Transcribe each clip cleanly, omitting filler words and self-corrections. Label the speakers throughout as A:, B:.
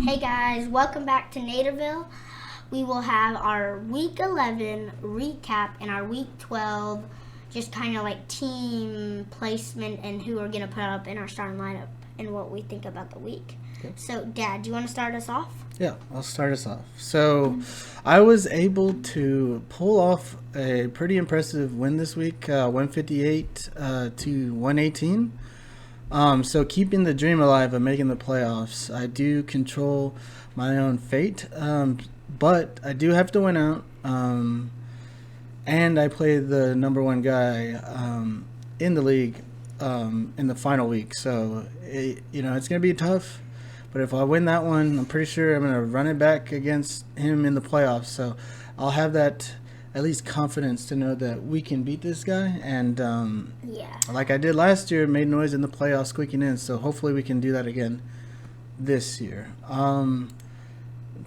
A: Hey guys, welcome back to NaterVille. We will have our Week 11 recap and our Week 12 just kind of like team placement and who we're going to put up in our starting lineup and what we think about the week. Okay. So, Dad, do you want to start us off?
B: Yeah, I'll start us off. So, I was able to pull off a pretty impressive win this week, 158 to 118. So keeping the dream alive of making the playoffs. I do control my own fate, but I do have to win out. And I play the number one guy in the league in the final week. So, it's going to be tough. But if I win that one, I'm pretty sure I'm going to run it back against him in the playoffs. So I'll have that at least confidence to know that we can beat this guy. And like I did last year, made noise in the playoffs squeaking in. So hopefully we can do that again this year. In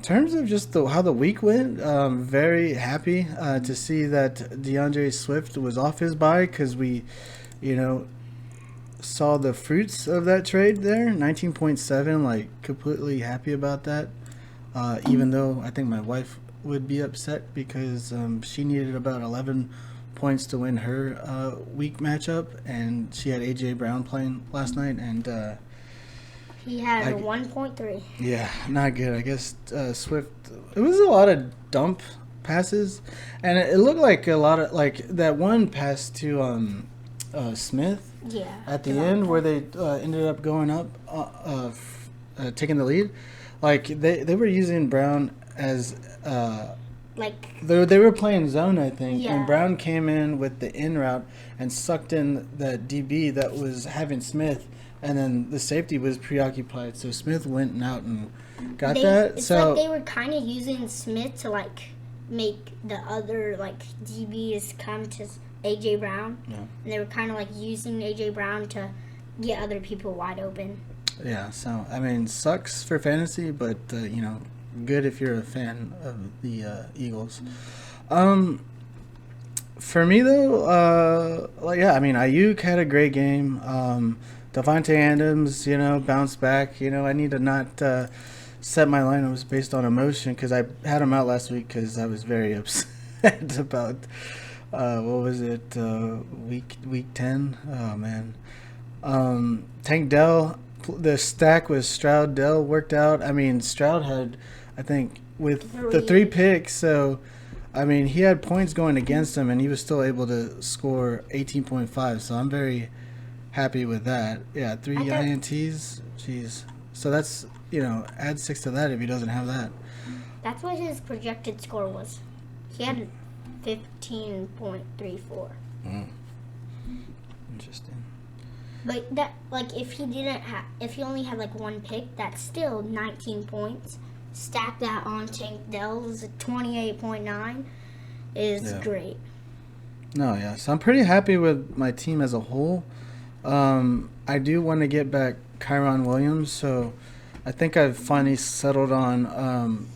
B: terms of just how the week went, very happy to see that DeAndre Swift was off his bye because we, saw the fruits of that trade there. 19.7, like completely happy about that. Even though I think my wife would be upset because she needed about 11 points to win her week matchup, and she had AJ Brown playing last night, and
A: he had a 1.3.
B: Yeah, not good. I guess Swift. It was a lot of dump passes, and it looked like a lot of like that one pass to Smith.
A: Yeah.
B: At the end, where they ended up going up, taking the lead, like they were using Brown as they were playing zone, I think, and Brown came in with the in route and sucked in the DB that was having Smith, and then the safety was preoccupied, so Smith went out and got that.
A: It's like they were kind of using Smith to like make the other like DBs come to AJ Brown, and they were kind of like using AJ Brown to get other people wide open.
B: Yeah, so I mean, sucks for fantasy, but good if you're a fan of the Eagles. For me though, Ayuk had a great game. Devontae Adams, bounced back. I need to not set my lineups based on emotion because I had him out last week because I was very upset about. What was it? Week 10? Oh man. Tank Dell. The stack was Stroud Dell worked out. I mean, Stroud had, I think, with the 3 picks. So, I mean, he had points going against him, and he was still able to score 18.5. So I'm very happy with that. Yeah, 3 INTs. Jeez. So that's add 6 to that if he doesn't have that.
A: That's what his projected score was. He had 15.34.
B: Interesting.
A: But that, like, if he only had like 1 pick, that's still 19 points. Stack that on Tank Dell's 28.9 is great.
B: No, yeah. So I'm pretty happy with my team as a whole. I do want to get back Kyron Williams, so I think I've finally settled on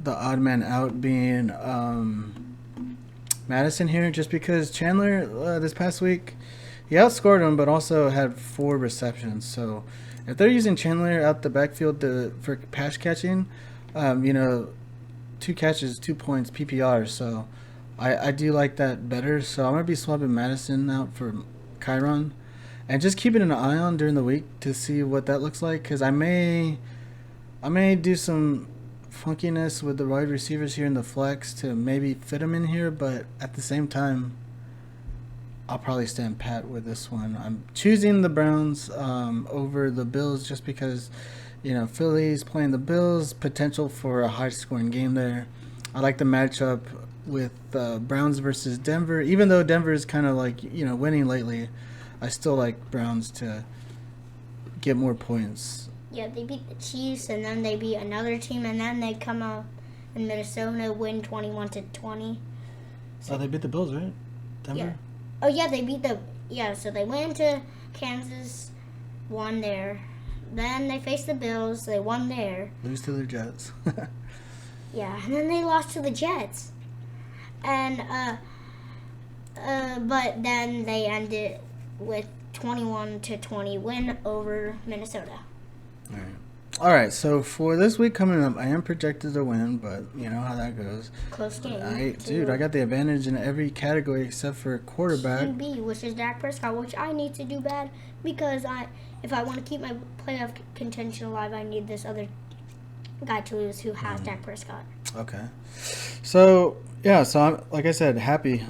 B: the odd man out being Madison here, just because Chandler this past week he outscored him, but also had 4 receptions. So if they're using Chandler out the backfield for pass catching, 2 catches, 2 points, PPR. So I do like that better. So I'm gonna be swapping Madison out for Kyron, and just keeping an eye on during the week to see what that looks like, because I may do some funkiness with the wide receivers here in the flex to maybe fit them in here, but at the same time I'll probably stand pat with this one. I'm choosing the Browns over the Bills just because Philly's playing the Bills, potential for a high scoring game there. I like the matchup with Browns versus Denver, even though Denver is kind of like winning lately. I still like Browns to get more points.
A: Yeah, they beat the Chiefs, and then they beat another team, and then they come out in Minnesota, win 21-20. So,
B: they beat the Bills, right? Denver?
A: Yeah. Oh, yeah, they beat so they went to Kansas, won there. Then they faced the Bills, they won there.
B: Lose to the Jets.
A: Yeah, and then they lost to the Jets. And, but then they ended with 21-20 win over Minnesota.
B: All right. All right, so for this week coming up, I am projected to win, but you know how that goes.
A: Close game.
B: Dude, I got the advantage in every category except for quarterback.
A: QB, which is Dak Prescott, which I need to do bad because if I want to keep my playoff contention alive, I need this other guy to lose who has Dak Prescott.
B: Okay. So, yeah, so I'm, like I said, happy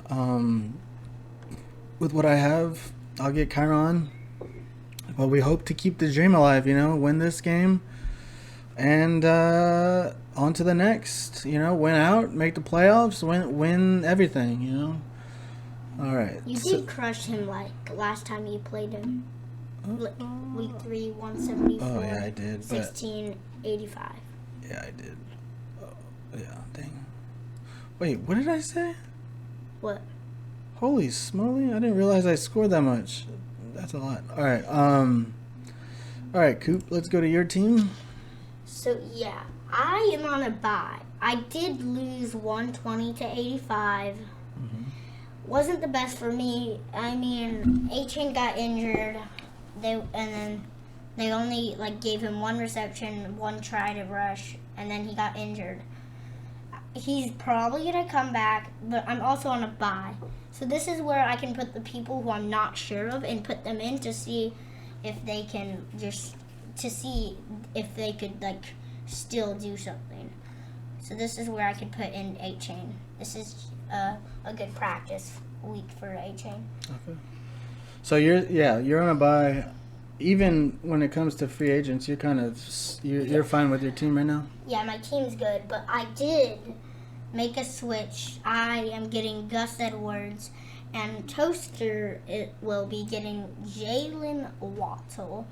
B: with what I have. I'll get Chiron. But we hope to keep the dream alive, win this game. And on to the next, win out, make the playoffs, win everything, All right.
A: You did crush him like last time you played him. Week 3, 174.
B: Oh, yeah, I did.
A: 1685.
B: Yeah, I did. Oh, yeah, dang. Wait, what did I say?
A: What?
B: Holy smoly, I didn't realize I scored that much. That's a lot. All right, Coop, let's go to your team.
A: So, yeah, I am on a bye. I did lose 120 to 85. Wasn't the best for me. I mean, A-Chain got injured. And then they only gave him one reception, one try to rush, and then he got injured. He's probably gonna come back, but I'm also on a bye. So this is where I can put the people who I'm not sure of and put them in to see if they can if they could still do something. So this is where I could put in A-Chain. This is a good practice week for A-Chain.
B: Okay. So you're on a bye. Even when it comes to free agents, you're fine with your team right now?
A: Yeah, my team's good, but I did make a switch. I am getting Gus Edwards, and Toaster will be getting Jalen Waddle.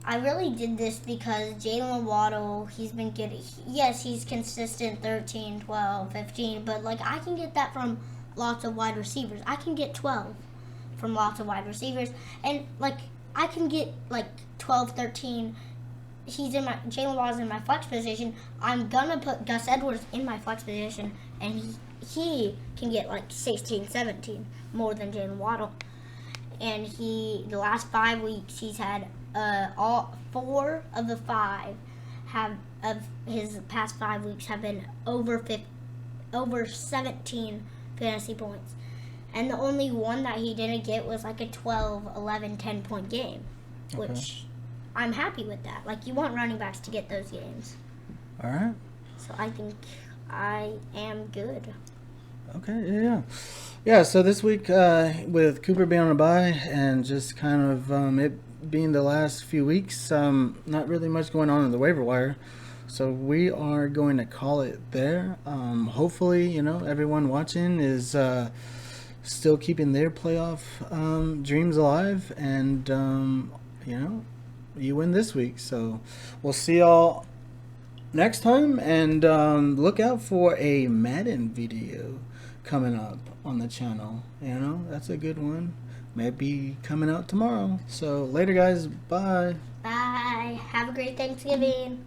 A: I really did this because Jalen Waddle, he's consistent 13, 12, 15, but I can get that from lots of wide receivers. I can get 12 from lots of wide receivers, and I can get 12, 13. Jalen Waddle's in my flex position. I'm gonna put Gus Edwards in my flex position, and he can get 16, 17 more than Jalen Waddle. And the last 5 weeks he's had all 4 of the 5 of his past 5 weeks have been over 17 fantasy points. And the only one that he didn't get was a 12, 11, 10-point game, which I'm happy with that. You want running backs to get those games.
B: All right.
A: So I think I am good.
B: Okay, yeah. Yeah, so this week with Cooper being on a bye and just kind of it being the last few weeks, not really much going on in the waiver wire. So we are going to call it there. Hopefully, everyone watching is still keeping their playoff dreams alive, and you win this week. So we'll see y'all next time, and look out for a Madden video coming up on the channel. That's a good one. Maybe coming out tomorrow. So later, guys. Bye.
A: Bye. Have a great Thanksgiving.